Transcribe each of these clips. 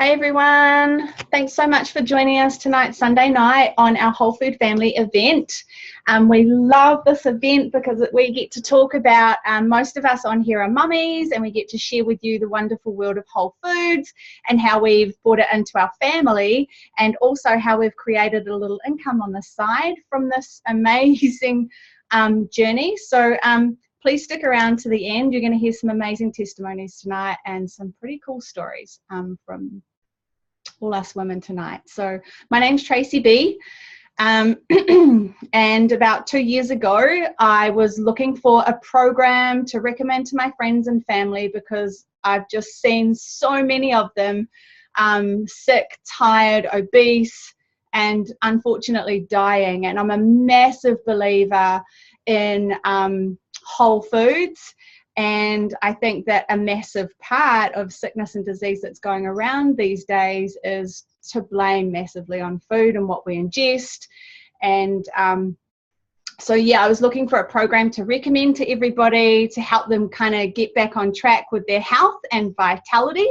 Hey everyone, thanks so much for joining us tonight, Sunday night, on our Whole Food Family event. We love this event because we get to talk about, most of us on here are mummies, and we get to share with you the wonderful world of whole foods and how we've brought it into our family, and also how we've created a little income on the side from this amazing journey. So please stick around to the end. You're going to hear some amazing testimonies tonight and some pretty cool stories from all us women tonight. So my name's Tracy B. And about 2 years ago, I was looking for a program to recommend to my friends and family because I've just seen so many of them sick, tired, obese, and unfortunately dying. And I'm a massive believer in whole foods, and I think that a massive part of sickness and disease that's going around these days is to blame massively on food and what we ingest. And so yeah, I was looking for a program to recommend to everybody to help them kind of get back on track with their health and vitality.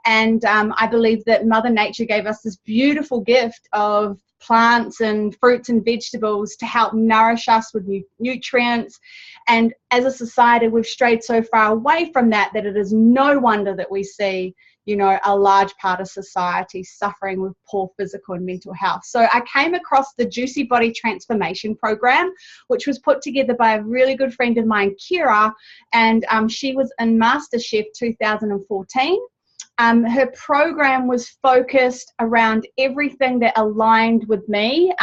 And I believe that Mother Nature gave us this beautiful gift of plants and fruits and vegetables to help nourish us with nutrients. And as a society, we've strayed so far away from that it is no wonder that we see, you know, a large part of society suffering with poor physical and mental health. So I came across the Juicy Body Transformation Program, which was put together by a really good friend of mine, Kira, and she was in MasterChef 2014. Her program was focused around everything that aligned with me,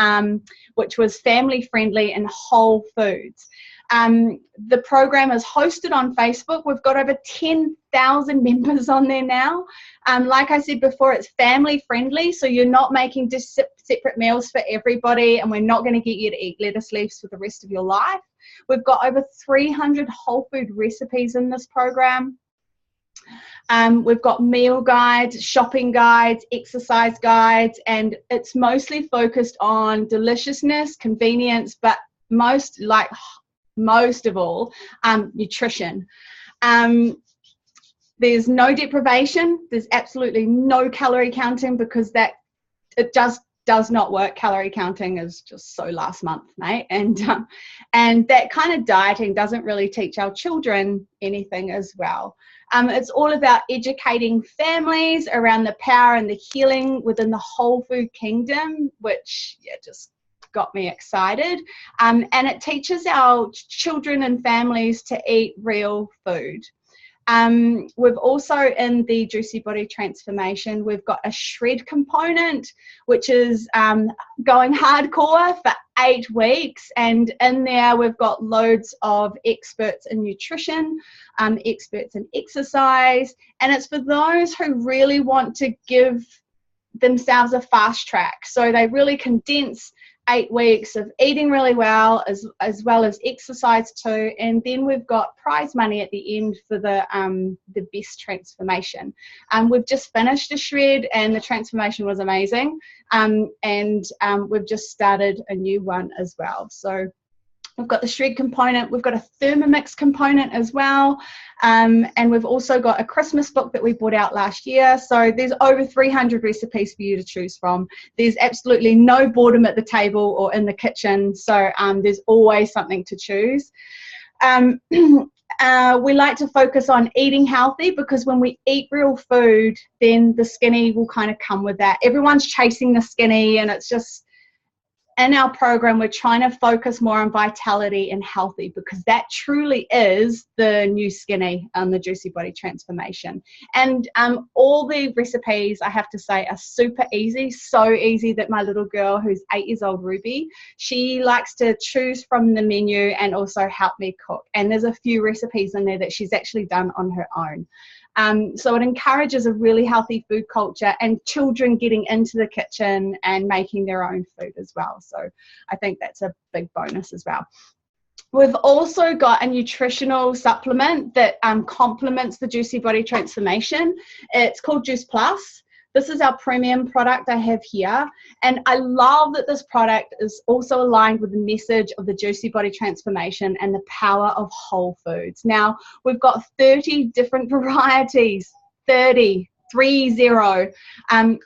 which was family friendly and whole foods. The program is hosted on Facebook. We've got over 10,000 members on there now. Like I said before, it's family friendly, so you're not making just separate meals for everybody, and we're not going to get you to eat lettuce leaves for the rest of your life. We've got over 300 whole food recipes in this program. We've got meal guides, shopping guides, exercise guides, and it's mostly focused on deliciousness, convenience, but most of all, nutrition. There's no deprivation. There's absolutely no calorie counting because it just does not work. Calorie counting is just so last month, mate. And that kind of dieting doesn't really teach our children anything as well. It's all about educating families around the power and the healing within the whole food kingdom, which just got me excited. And it teaches our children and families to eat real food. We've also, in the Juicy Body Transformation, we've got a shred component, which is going hardcore for 8 weeks. And in there, we've got loads of experts in nutrition, experts in exercise. And it's for those who really want to give themselves a fast track. So they really condense 8 weeks of eating really well as well as exercise too, and then we've got prize money at the end for the best transformation. We've just finished a shred and the transformation was amazing, and we've just started a new one as well. So we've got the shred component, we've got a Thermomix component as well, and we've also got a Christmas book that we brought out last year. So there's over 300 recipes for you to choose from. There's absolutely no boredom at the table or in the kitchen, so there's always something to choose. We like to focus on eating healthy because when we eat real food, then the skinny will kind of come with that. Everyone's chasing the skinny, and it's just, in our program, we're trying to focus more on vitality and healthy because that truly is the new skinny on the Juicy Body Transformation. And all the recipes, I have to say, are super easy, so easy that my little girl, who's 8 years old, Ruby, she likes to choose from the menu and also help me cook. And there's a few recipes in there that she's actually done on her own. So it encourages a really healthy food culture and children getting into the kitchen and making their own food as well. So I think that's a big bonus as well. We've also got a nutritional supplement that complements the Juicy Body Transformation. It's called Juice Plus. This is our premium product I have here, and I love that this product is also aligned with the message of the Juicy Body Transformation and the power of whole foods. Now, we've got 30 different varieties, 30 30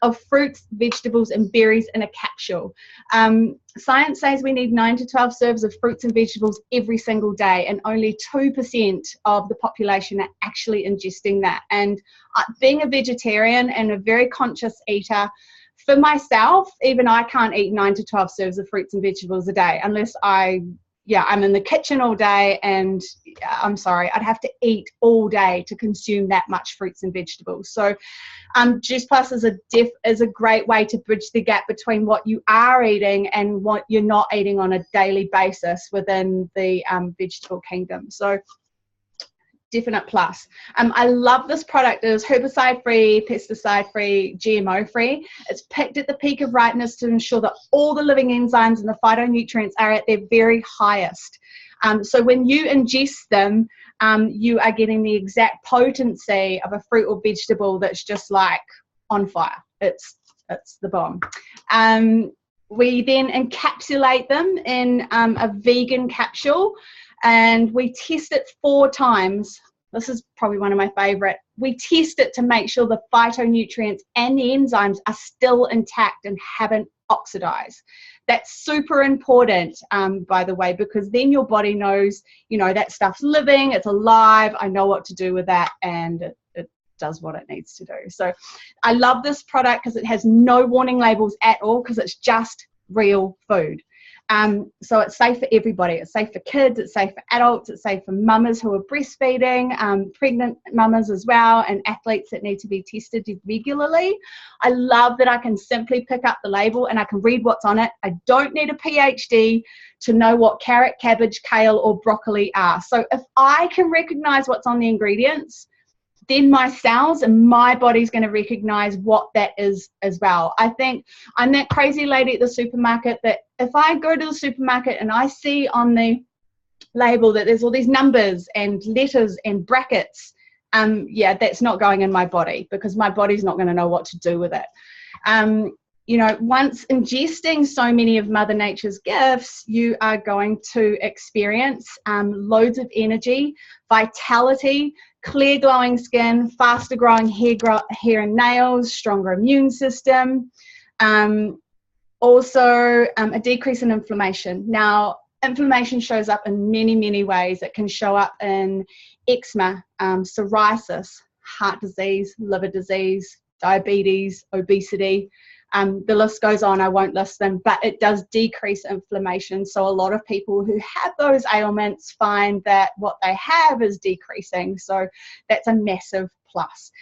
of fruits, vegetables and berries in a capsule. Science says we need 9 to 12 serves of fruits and vegetables every single day, and only 2% of the population are actually ingesting that. And being a vegetarian and a very conscious eater, for myself, even I can't eat 9 to 12 serves of fruits and vegetables a day unless I'm in the kitchen all day, and I'm sorry, I'd have to eat all day to consume that much fruits and vegetables. So Juice Plus is a great way to bridge the gap between what you are eating and what you're not eating on a daily basis within the vegetable kingdom. So definite plus. I love this product. It is herbicide-free, pesticide-free, GMO-free. It's picked at the peak of ripeness to ensure that all the living enzymes and the phytonutrients are at their very highest. So when you ingest them, you are getting the exact potency of a fruit or vegetable that's just like on fire. It's the bomb. We then encapsulate them in a vegan capsule, and we test it 4 times. This is probably one of my favorite. We test it to make sure the phytonutrients and the enzymes are still intact and haven't oxidized. That's super important, by the way, because then your body knows, you know, that stuff's living, it's alive, I know what to do with that, and it does what it needs to do. So I love this product because it has no warning labels at all, because it's just real food. So it's safe for everybody. It's safe for kids, it's safe for adults, it's safe for mamas who are breastfeeding, pregnant mamas as well, and athletes that need to be tested regularly. I love that I can simply pick up the label and I can read what's on it. I don't need a PhD to know what carrot, cabbage, kale or broccoli are. So if I can recognize what's on the ingredients, then my cells and my body's going to recognize what that is as well. I think I'm that crazy lady at the supermarket that if I go to the supermarket and I see on the label that there's all these numbers and letters and brackets, that's not going in my body, because my body's not going to know what to do with it. You know, once ingesting so many of Mother Nature's gifts, you are going to experience loads of energy, vitality, clear glowing skin, faster growing hair and nails, stronger immune system, also a decrease in inflammation. Now, inflammation shows up in many, many ways. It can show up in eczema, psoriasis, heart disease, liver disease, diabetes, obesity. The list goes on, I won't list them, but it does decrease inflammation. So a lot of people who have those ailments find that what they have is decreasing. So that's a massive plus.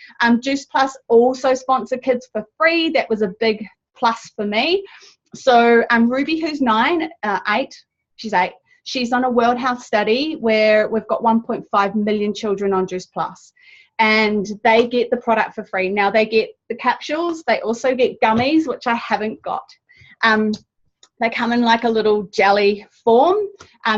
Juice Plus also sponsor Kids for Free. That was a big plus for me. So Ruby, who's 8, she's 8. She's on a World Health study where we've got 1.5 million children on Juice Plus. And they get the product for free. Now they get the capsules, they also get gummies, which I haven't got. They come in like a little jelly form.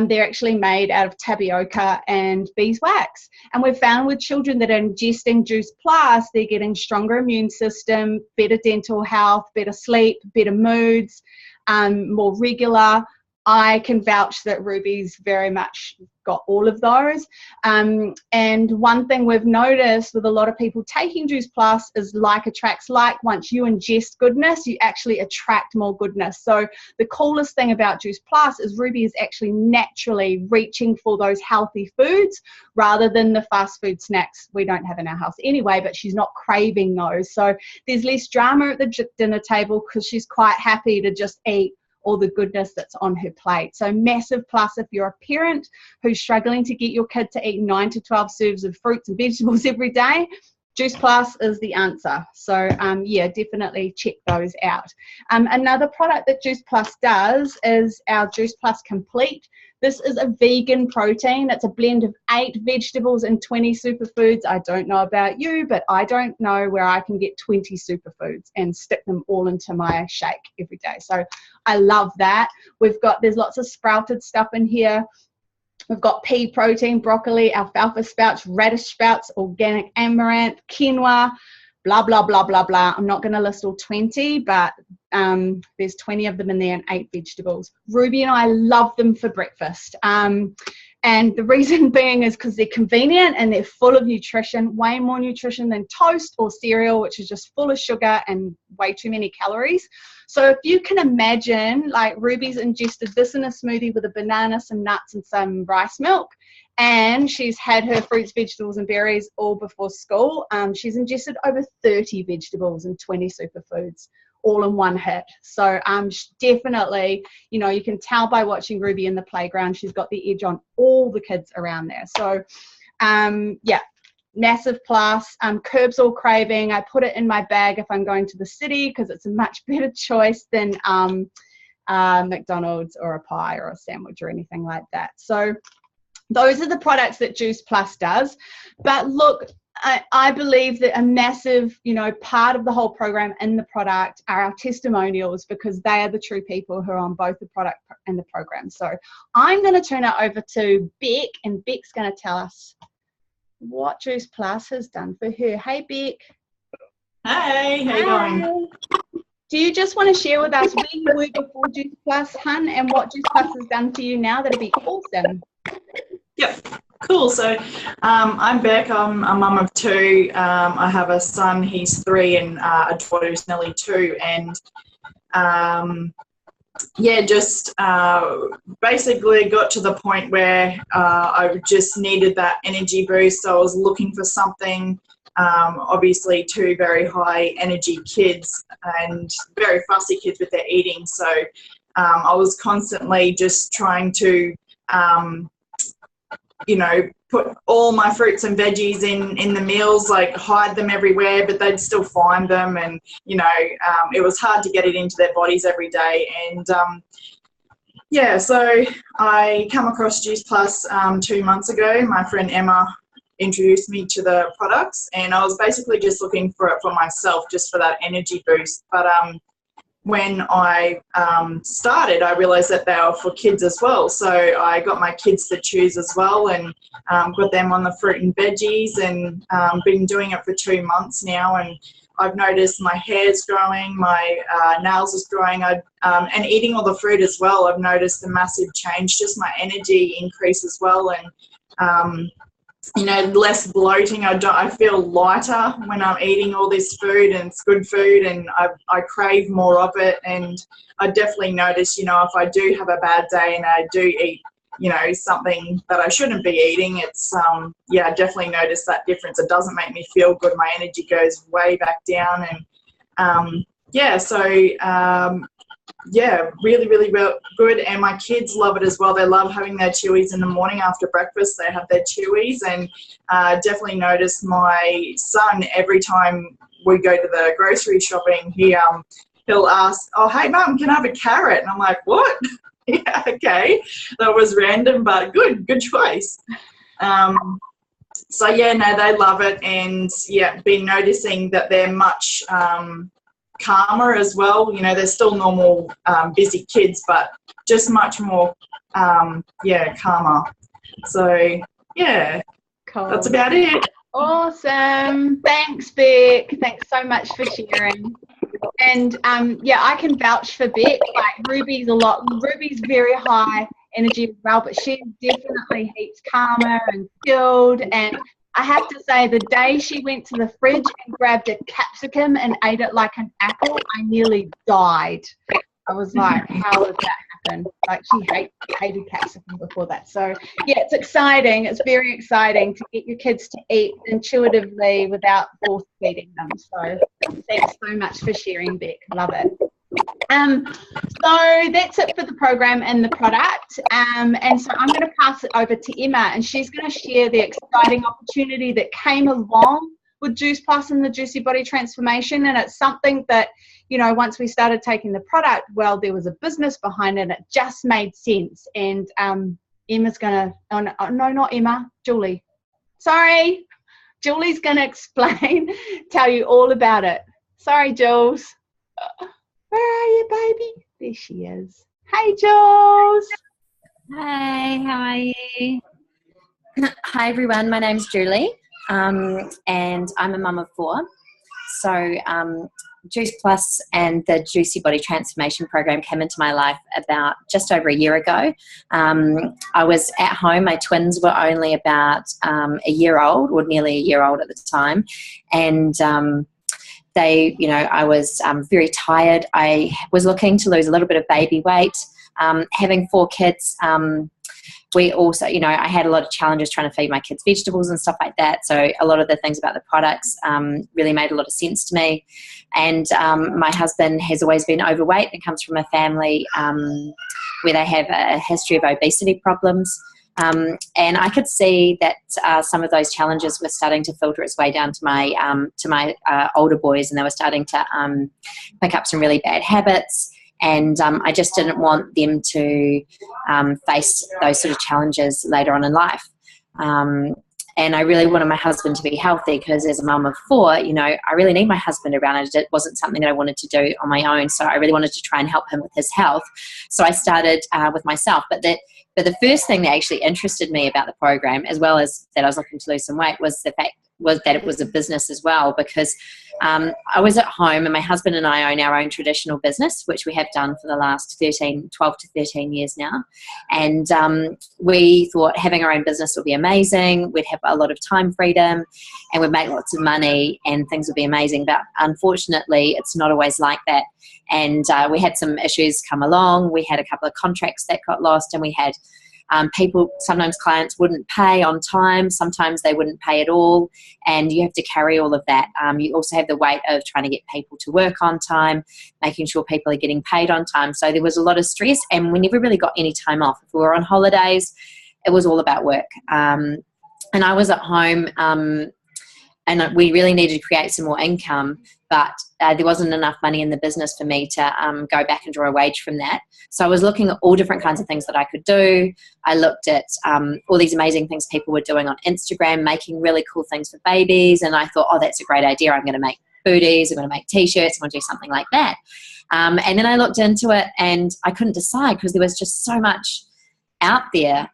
They're actually made out of tapioca and beeswax. And we've found with children that are ingesting Juice Plus, they're getting stronger immune system, better dental health, better sleep, better moods, more regular. I can vouch that Ruby's very much got all of those. And one thing we've noticed with a lot of people taking Juice Plus is like attracts like. Once you ingest goodness, you actually attract more goodness. So the coolest thing about Juice Plus is Ruby is actually naturally reaching for those healthy foods rather than the fast food snacks we don't have in our house anyway, but she's not craving those. So there's less drama at the dinner table because she's quite happy to just eat all the goodness that's on her plate. So massive plus if you're a parent who's struggling to get your kid to eat 9 to 12 serves of fruits and vegetables every day. Juice Plus is the answer. So yeah, definitely check those out. Another product that Juice Plus does is our Juice Plus Complete. This is a vegan protein. It's a blend of 8 vegetables and 20 superfoods. I don't know about you, but I don't know where I can get 20 superfoods and stick them all into my shake every day. So I love that. There's lots of sprouted stuff in here. We've got pea protein, broccoli, alfalfa sprouts, radish sprouts, organic amaranth, quinoa, blah, blah, blah, blah, blah. I'm not going to list all 20, but there's 20 of them in there and 8 vegetables. Ruby and I love them for breakfast. And the reason being is because they're convenient and they're full of nutrition, way more nutrition than toast or cereal, which is just full of sugar and way too many calories. So if you can imagine, like Ruby's ingested this in a smoothie with a banana, some nuts and some rice milk, and she's had her fruits, vegetables and berries all before school. She's ingested over 30 vegetables and 20 superfoods all in one hit. So definitely, you know, you can tell by watching Ruby in the playground, she's got the edge on all the kids around there. So yeah, massive plus. Curbs all craving. I put it in my bag if I'm going to the city because it's a much better choice than McDonald's or a pie or a sandwich or anything like that. So those are the products that Juice Plus does. But look, I believe that a massive, you know, part of the whole program and the product are our testimonials, because they are the true people who are on both the product and the program. So I'm going to turn it over to Beck, and Beck's going to tell us what Juice Plus has done for her. Hey, Beck. Hey, how you going? Do you just want to share with us where you were before Juice Plus, hun, and what Juice Plus has done for you now? That'd be awesome. Yep, cool. So I'm Beck. I'm a mum of two. I have a son, he's 3, and a daughter who's nearly 2. And yeah, just basically got to the point where I just needed that energy boost. So I was looking for something. Obviously 2 very high energy kids and very fussy kids with their eating. So I was constantly just trying to you know, put all my fruits and veggies in the meals, like hide them everywhere, but they'd still find them. And, you know, it was hard to get it into their bodies every day. And, yeah, so I come across Juice Plus 2 months ago. My friend Emma introduced me to the products, and I was basically just looking for it for myself, just for that energy boost. But when I started, I realised that they were for kids as well. So I got my kids to choose as well, and got them on the fruit and veggies, and been doing it for 2 months now. And I've noticed my hair's growing, my nails is growing, and eating all the fruit as well. I've noticed a massive change, just my energy increase as well. And you know, less bloating. I feel lighter when I'm eating all this food, and it's good food, and I crave more of it. And I definitely notice, you know, if I do have a bad day and I do eat, you know, something that I shouldn't be eating, it's yeah, I definitely notice that difference. It doesn't make me feel good. My energy goes way back down. And yeah, so yeah, really, really good. And my kids love it as well. They love having their chewies in the morning after breakfast. They have their chewies. And definitely notice my son, every time we go to the grocery shopping, he'll ask, oh, hey, Mum, can I have a carrot? And I'm like, what? Yeah, okay. That was random, but good choice. So, yeah, no, they love it. And, yeah, been noticing that they're much calmer as well. You know, they're still normal busy kids, but just much more yeah, calmer. So yeah, cool. That's about it. Awesome. Thanks, Beck. Thanks so much for sharing. And yeah, I can vouch for Beck. Like Ruby's very high energy as well, but she definitely heaps calmer and chilled. And I have to say, the day she went to the fridge and grabbed a capsicum and ate it like an apple, I nearly died. I was like, how did that happen? Like, she hated capsicum before that. So, yeah, it's exciting. It's very exciting to get your kids to eat intuitively without force feeding them. So, thanks so much for sharing, Beck. Love it. So that's it for the program and the product. And so I'm going to pass it over to Emma, and she's going to share the exciting opportunity that came along with Juice Plus and the Juicy Body Transformation. And it's something that, you know, once we started taking the product, well, there was a business behind it, and it just made sense. And Emma's going to, oh, no, not Emma, Julie. Sorry, Julie's going to tell you all about it. Sorry, Jules. Where are you, baby? There she is. Hey, Jules. Hi, how are you? Hi, everyone. My name's Julie, and I'm a mum of 4. So Juice Plus and the Juicy Body Transformation Program came into my life about just over a year ago. I was at home. My twins were only about a year old, or nearly a year old at the time. And I was very tired. I was looking to lose a little bit of baby weight. Having 4 kids, we also, I had a lot of challenges trying to feed my kids vegetables and stuff like that. So a lot of the things about the products really made a lot of sense to me. And my husband has always been overweight and comes from a family where they have a history of obesity problems. And I could see that some of those challenges were starting to filter its way down to my older boys, and they were starting to pick up some really bad habits. And I just didn't want them to face those sort of challenges later on in life. And I really wanted my husband to be healthy, because as a mum of 4, I really need my husband around. It wasn't something that I wanted to do on my own. So I really wanted to try and help him with his health. So I started with myself. But the first thing that actually interested me about the program, as well as that I was looking to lose some weight, was the fact that it was a business as well, because I was at home, and my husband and I own our own traditional business, which we have done for the last 12 to 13 years now. And we thought having our own business would be amazing. We'd have a lot of time freedom, and we'd make lots of money, and things would be amazing. But unfortunately, it's not always like that. And we had some issues come along. We had a couple of contracts that got lost, and we had sometimes clients wouldn't pay on time, sometimes they wouldn't pay at all, and you have to carry all of that. You also have the weight of trying to get people to work on time, making sure people are getting paid on time. So there was a lot of stress, and we never really got any time off. If we were on holidays, it was all about work. And I was at home, and we really needed to create some more income, but there wasn't enough money in the business for me to go back and draw a wage from that. So I was looking at all different kinds of things that I could do. I looked at all these amazing things people were doing on Instagram, making really cool things for babies, and I thought, oh, that's a great idea. I'm going to make booties, I'm going to make T-shirts, I'm going to do something like that. And then I looked into it, and I couldn't decide, because there was just so much out there.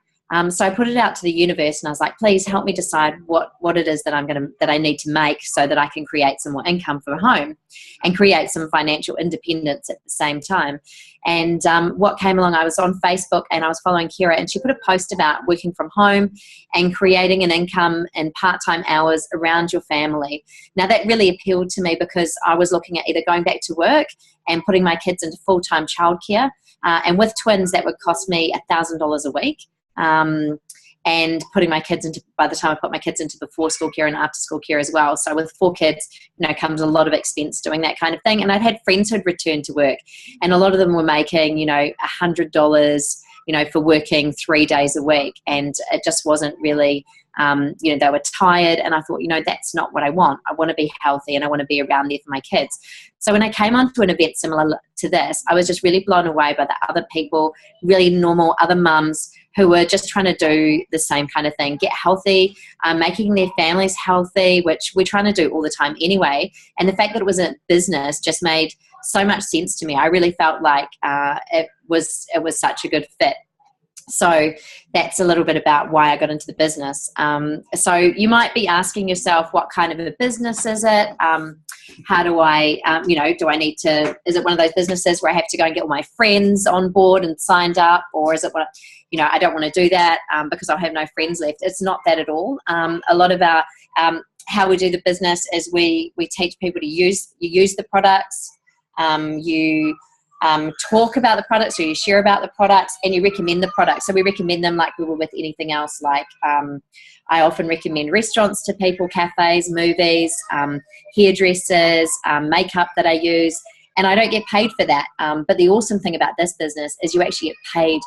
So I put it out to the universe, and I was like, please help me decide what it is that I need to make, so that I can create some more income for home and create some financial independence at the same time. And what came along, I was on Facebook, and I was following Kira, and she put a post about working from home and creating an income in part-time hours around your family. Now that really appealed to me, because I was looking at either going back to work and putting my kids into full-time childcare, and with twins that would cost me $1,000 a week. And putting my kids by the time I put my kids into before school care and after school care as well. So with 4 kids, comes a lot of expense doing that kind of thing. And I'd had friends who'd returned to work, and a lot of them were making, $100, for working 3 days a week. And it just wasn't really, they were tired. And I thought, that's not what I want. I want to be healthy, and I want to be around there for my kids. So when I came onto an event similar to this, I was just really blown away by the other people, really normal other mums who were just trying to do the same kind of thing, get healthy, making their families healthy, which we're trying to do all the time anyway. And the fact that it was a business just made so much sense to me. I really felt like it was such a good fit. So that's a little bit about why I got into the business. So you might be asking yourself, what kind of a business is it? How do I, do I need to, is it one of those businesses where I have to go and get all my friends on board and signed up? Or is it what, I don't want to do that because I'll have no friends left. It's not that at all. A lot of our, how we do the business is we teach people to use the products. You talk about the products, or you share about the products, and you recommend the products. So we recommend them like we would with anything else. Like I often recommend restaurants to people, cafes, movies, hairdressers, makeup that I use, and I don't get paid for that. But the awesome thing about this business is you actually get paid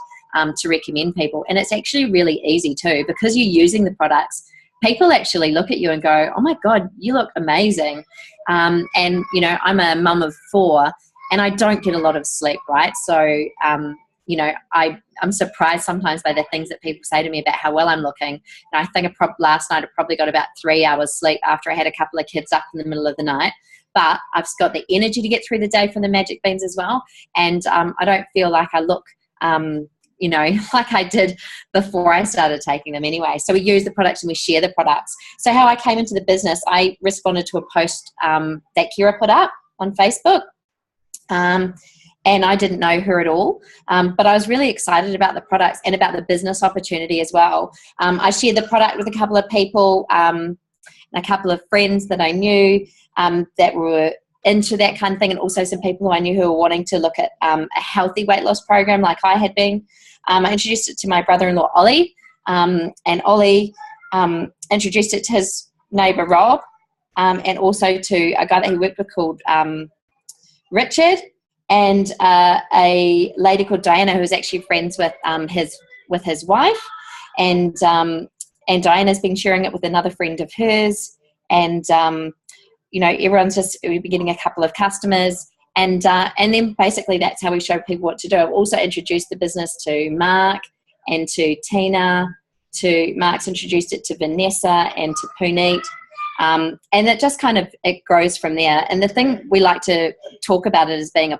to recommend people, and it's actually really easy too, because you're using the products. People actually look at you and go, oh my God, you look amazing. And I'm a mum of 4, and I don't get a lot of sleep, right? So, I'm surprised sometimes by the things that people say to me about how well I'm looking. And I think last night I probably got about 3 hours sleep after I had a couple of kids up in the middle of the night. But I've got the energy to get through the day from the magic beans as well. And I don't feel like I look, you know, like I did before I started taking them anyway. So we use the products and we share the products. So how I came into the business, I responded to a post that Kira put up on Facebook. And I didn't know her at all, but I was really excited about the products and about the business opportunity as well. I shared the product with a couple of people, and a couple of friends that I knew that were into that kind of thing, and also some people who I knew who were wanting to look at a healthy weight loss program like I had been. I introduced it to my brother-in-law, Ollie, and Ollie introduced it to his neighbour, Rob, and also to a guy that he worked with called Richard, and a lady called Diana, who was actually friends with his wife, and Diana's been sharing it with another friend of hers, and you know, everyone's just, we've been getting a couple of customers, and then basically that's how we show people what to do. I've also introduced the business to Mark and to Tina. Mark's introduced it to Vanessa and to Puneet. And it just kind of, it grows from there. And the thing we like to talk about it as being a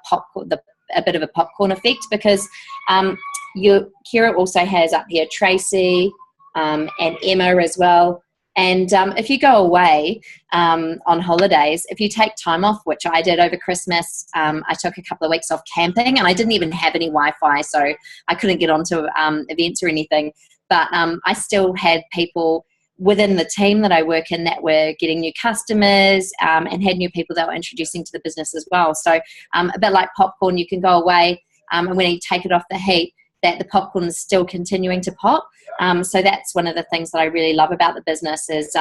bit of a popcorn effect, because Kira also has up here Tracy and Emma as well. And if you go away on holidays, if you take time off, which I did over Christmas, I took a couple of weeks off camping, and I didn't even have any Wi-Fi, so I couldn't get onto events or anything. But I still had people within the team that I work in that were getting new customers, and had new people that were introducing to the business as well. So a bit like popcorn, you can go away, and when you take it off the heat, that the popcorn is still continuing to pop. So that's one of the things that I really love about the business is,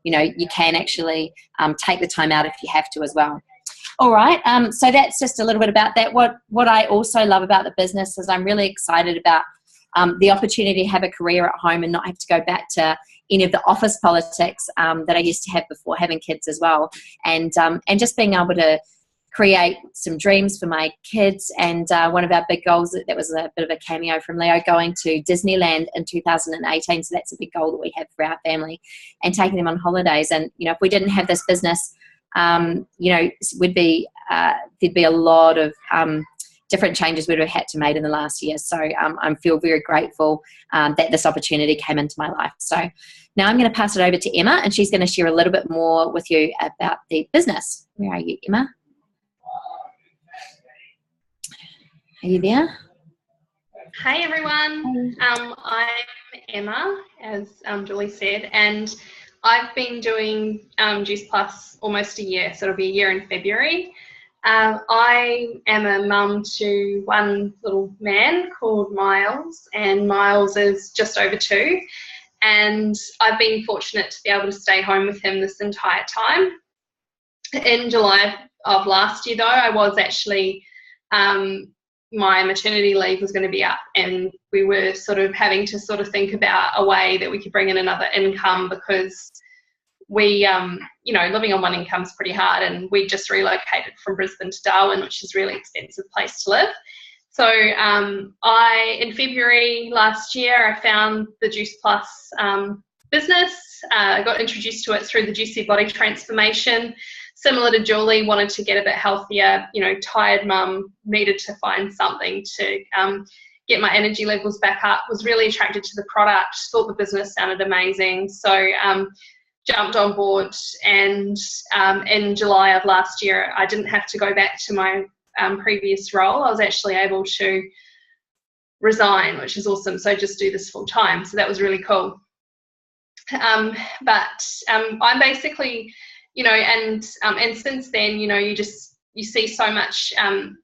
you know, you can actually take the time out if you have to as well. All right, so that's just a little bit about that. What I also love about the business is I'm really excited about the opportunity to have a career at home and not have to go back to any of the office politics that I used to have before having kids as well. And just being able to create some dreams for my kids. And one of our big goals, that was a bit of a cameo from Leo, going to Disneyland in 2018. So that's a big goal that we have for our family, and taking them on holidays. And, you know, if we didn't have this business, you know, there'd be a lot of different changes we'd have had to make in the last year. So I feel very grateful that this opportunity came into my life. So now I'm going to pass it over to Emma, and she's going to share a little bit more with you about the business. Where are you, Emma? Are you there? Hi everyone, I'm Emma, as Julie said, and I've been doing Juice Plus almost a year, so it'll be a year in February. I am a mum to one little man called Miles, and Miles is just over 2, and I've been fortunate to be able to stay home with him this entire time. In July of last year though, I was actually my maternity leave was going to be up, and we were sort of having to think about a way that we could bring in another income, because we, you know, living on one income is pretty hard, and we just relocated from Brisbane to Darwin, which is a really expensive place to live. So in February last year, I found the Juice Plus business. I got introduced to it through the Juicy Body Transformation. Similar to Julie, wanted to get a bit healthier, you know, tired mum, needed to find something to get my energy levels back up, was really attracted to the product, thought the business sounded amazing. So jumped on board, and in July of last year, I didn't have to go back to my previous role. I was actually able to resign, which is awesome. So just do this full time. So that was really cool. I'm basically, you know, and since then, you know, you see so much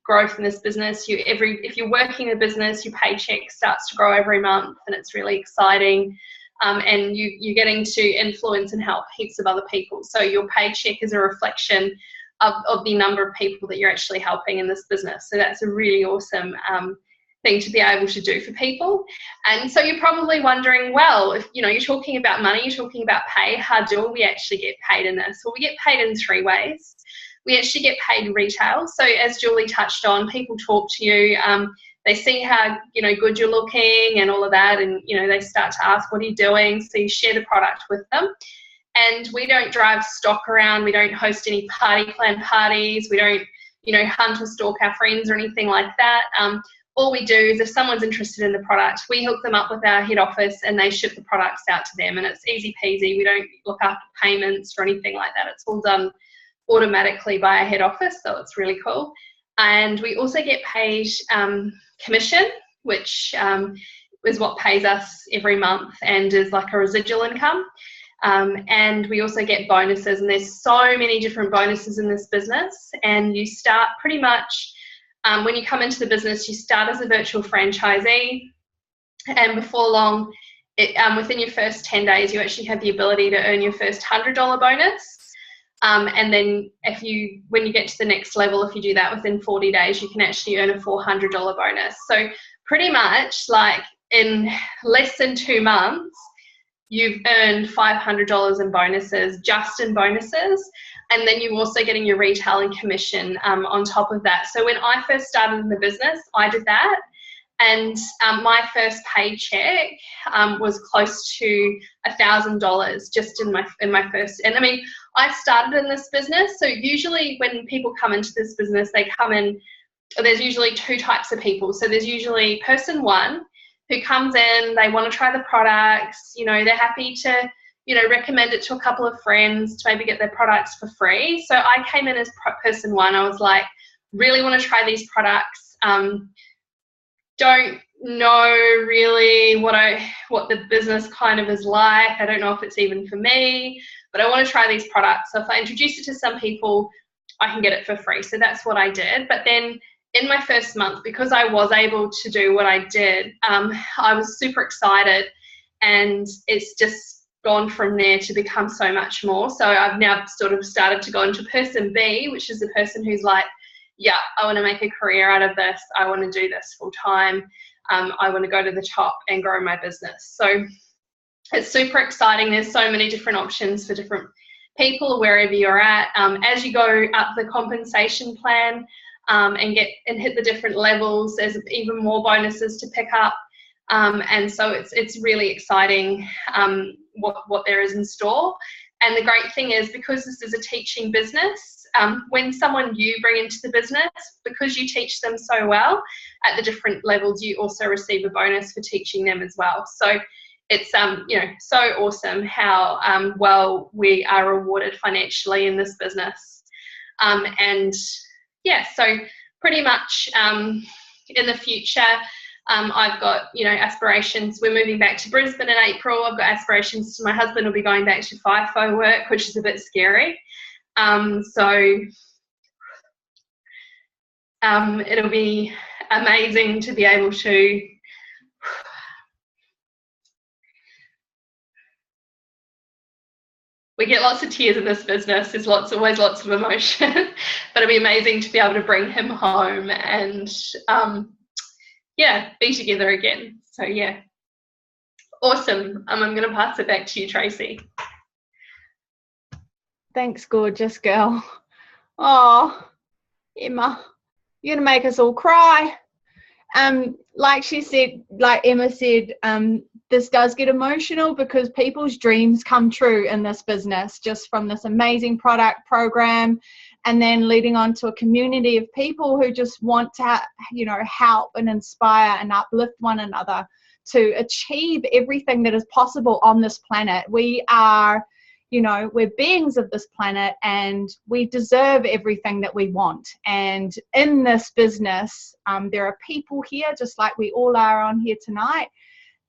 growth in this business. If you're working in a business, your paycheck starts to grow every month, and it's really exciting. And you're getting to influence and help heaps of other people. So your paycheck is a reflection of the number of people that you're actually helping in this business. So that's a really awesome thing to be able to do for people. And so you're probably wondering, well, if you know, you're talking about money, you're talking about pay, how do we actually get paid in this? Well, we get paid in 3 ways. We actually get paid retail. So as Julie touched on, people talk to you, they see how, you know, good you're looking and all of that, and, you know, they start to ask, what are you doing? So you share the product with them. And we don't drive stock around, we don't host any plan parties, we don't, you know, hunt or stalk our friends or anything like that. all we do is if someone's interested in the product, we hook them up with our head office and they ship the products out to them, and it's easy peasy. We don't look after payments or anything like that. It's all done automatically by our head office, so it's really cool. And we also get paid commission, which is what pays us every month and is like a residual income. And we also get bonuses, and there's so many different bonuses in this business. And you start pretty much, when you come into the business, you start as a virtual franchisee, and before long, within your first 10 days, you actually have the ability to earn your first $100 bonus. And then when you get to the next level, if you do that within 40 days, you can actually earn a $400 bonus. So pretty much like in less than 2 months, you've earned $500 in bonuses, just in bonuses. And then you're also getting your retailing commission on top of that. So when I first started in the business, I did that. And my first paycheck was close to $1,000 just in my first. And I mean, I started in this business. So usually when people come into this business, they come in, there's usually 2 types of people. So there's usually person 1 who comes in, they want to try the products, you know, they're happy to, you know, recommend it to a couple of friends to maybe get their products for free. So I came in as person 1. I was like, really want to try these products. Don't know really what the business kind of is like. I don't know if it's even for me, but I want to try these products. So if I introduce it to some people, I can get it for free. So that's what I did. But then in my first month, because I was able to do what I did, I was super excited, and it's just gone from there to become so much more. So I've now sort of started to go into person B, which is the person who's like, yeah, I want to make a career out of this. I want to do this full time. I want to go to the top and grow my business. So it's super exciting. There's so many different options for different people wherever you're at. As you go up the compensation plan and hit the different levels, there's even more bonuses to pick up. And so it's really exciting what there is in store. And the great thing is, because this is a teaching business, when someone you bring into the business, because you teach them so well at the different levels, you also receive a bonus for teaching them as well. So it's you know, so awesome how well we are rewarded financially in this business. And yeah, so pretty much in the future, I've got, you know, aspirations. We're moving back to Brisbane in April. I've got aspirations. My husband will be going back to FIFO work, which is a bit scary. So it'll be amazing to be able to we get lots of tears in this business. There's always lots of emotion, but it'll be amazing to be able to bring him home and yeah, be together again. So yeah, awesome. I'm going to pass it back to you, Tracy. Thanks, gorgeous girl. Oh, Emma, you're going to make us all cry. Like she said, like Emma said, this does get emotional because people's dreams come true in this business, just from this amazing product program, and then leading on to a community of people who just want to, you know, help and inspire and uplift one another to achieve everything that is possible on this planet. We are, you know, we're beings of this planet, and we deserve everything that we want. And in this business, there are people here, just like we all are on here tonight,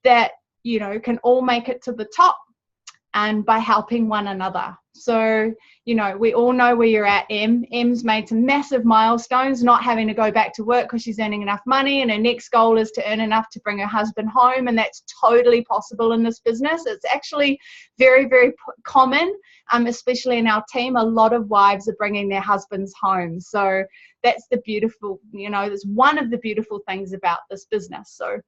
that, you know, can all make it to the top, and by helping one another. So, you know, we all know where you're at, Em. Em's made some massive milestones, not having to go back to work because she's earning enough money, and her next goal is to earn enough to bring her husband home, and that's totally possible in this business. It's actually very, very common, especially in our team. A lot of wives are bringing their husbands home. So that's the beautiful, you know, that's one of the beautiful things about this business. So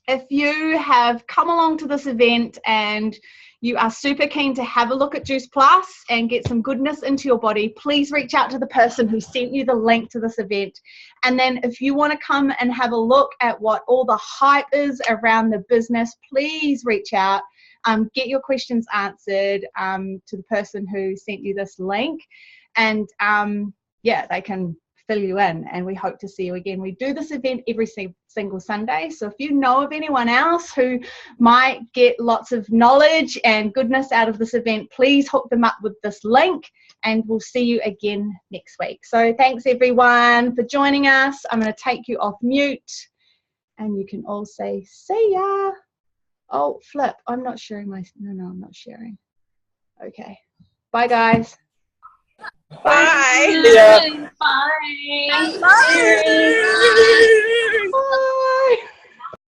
if you have come along to this event and you are super keen to have a look at Juice Plus and get some goodness into your body, please reach out to the person who sent you the link to this event. And then if you want to come and have a look at what all the hype is around the business, please reach out. Get your questions answered to the person who sent you this link. And yeah, they can fill you in, and we hope to see you again. We do this event every single Sunday, so if you know of anyone else who might get lots of knowledge and goodness out of this event, please hook them up with this link, and we'll see you again next week. So thanks everyone for joining us. I'm going to take you off mute, and you can all say see ya. Oh, flip, I'm not sharing my, no, I'm not sharing. Okay, bye guys. Bye. Bye. Bye. Bye.